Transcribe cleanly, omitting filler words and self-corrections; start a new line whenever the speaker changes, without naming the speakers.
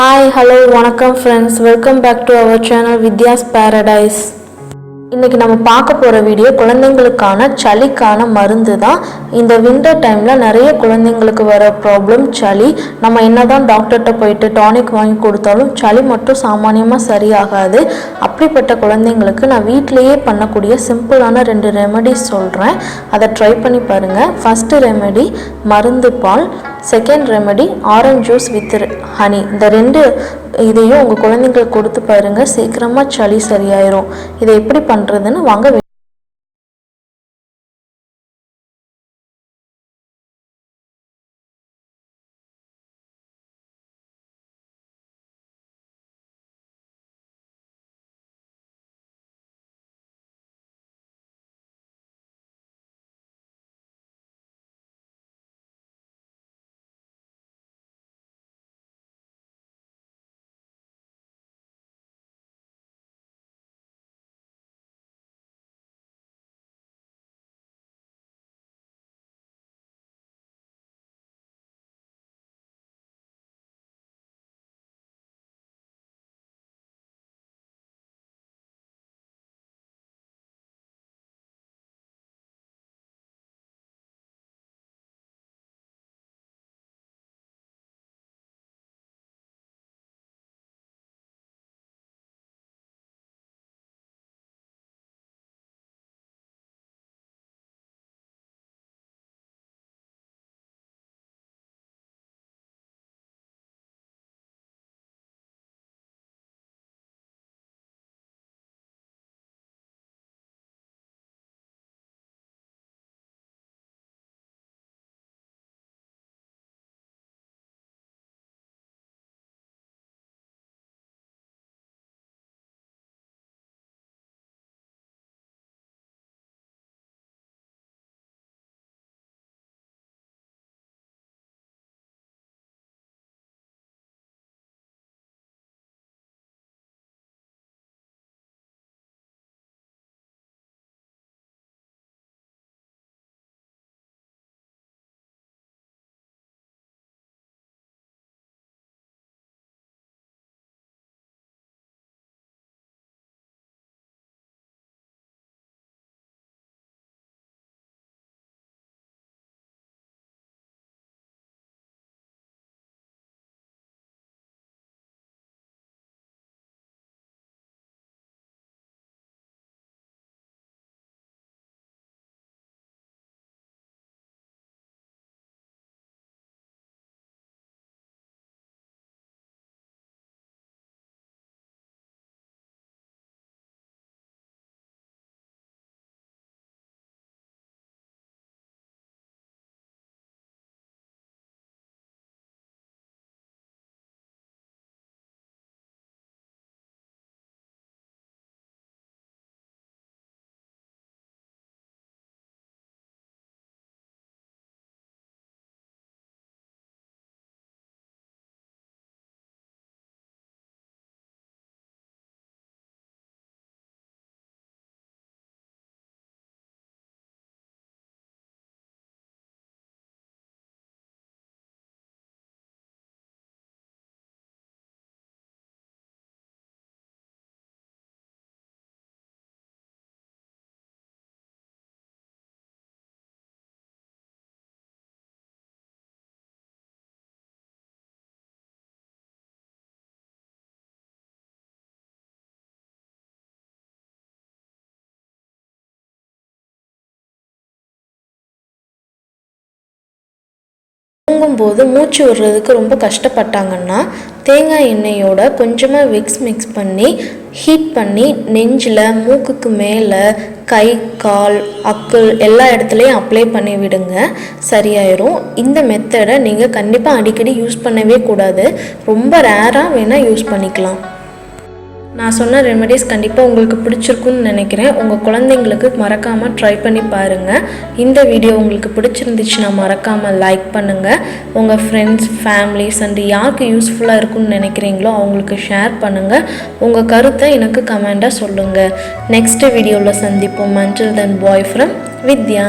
Hi, hello, வணக்கம் friends. Welcome back to our channel Vidya's Paradise. இன்னைக்கு நம்ம பார்க்க போற வீடியோ குழந்தைகளுக்கான சளிக்கான மருந்து தான். இந்த விண்டர் டைம்ல நிறைய குழந்தைகளுக்கு வர ப்ராப்ளம் சளி. நம்ம என்னதான் டாக்டர்கிட்ட போயிட்டு டானிக் வாங்கி கொடுத்தாலும் சளி மட்டும் சாமானியமாக சரியாகாது. அப்படிப்பட்ட குழந்தைங்களுக்கு நான் வீட்டிலேயே பண்ணக்கூடிய சிம்பிளான 2 ரெமெடிஸ் சொல்கிறேன். அதை ட்ரை பண்ணி பாருங்கள். ஃபஸ்ட்டு ரெமெடி மருந்து பால், second remedy orange juice with honey. இந்த 2 இதையும் உங்கள் குழந்தைங்களுக்கு கொடுத்து பாருங்கள், சீக்கிரமாக சளி சரியாயிரும். இதை எப்படி பண்ணுறதுன்னு வாங்க. தூங்கும்போது மூச்சு விடுறதுக்கு ரொம்ப கஷ்டப்பட்டாங்கன்னா தேங்காய் எண்ணெயோட கொஞ்சமாக விக்ஸ் மிக்ஸ் பண்ணி ஹீட் பண்ணி நெஞ்சில், மூக்குக்கு மேலே, கை, கால், அக்குள் எல்லா இடத்துலையும் அப்ளை பண்ணி விடுங்க, சரியாயிரும். இந்த மெத்தடை நீங்கள் கண்டிப்பாக அடிக்கடி யூஸ் பண்ணவே கூடாது, ரொம்ப ரேராக வேணால் யூஸ் பண்ணிக்கலாம். நான் சொன்ன ரெமெடிஸ் கண்டிப்பாக உங்களுக்கு பிடிச்சிருக்குன்னு நினைக்கிறேன். உங்கள் குழந்தைங்களுக்கு மறக்காமல் ட்ரை பண்ணி பாருங்கள். இந்த வீடியோ உங்களுக்கு பிடிச்சிருந்துச்சுன்னா மறக்காமல் லைக் பண்ணுங்கள். உங்கள் ஃப்ரெண்ட்ஸ், ஃபேமிலிஸ் அண்ட் யாருக்கு யூஸ்ஃபுல்லாக இருக்குன்னு நினைக்கிறீங்களோ அவங்களுக்கு ஷேர் பண்ணுங்கள். உங்கள் கருத்தை எனக்கு கமெண்டாக சொல்லுங்கள். நெக்ஸ்ட் வீடியோவில் சந்திப்போம். Until then, bye from Vidya.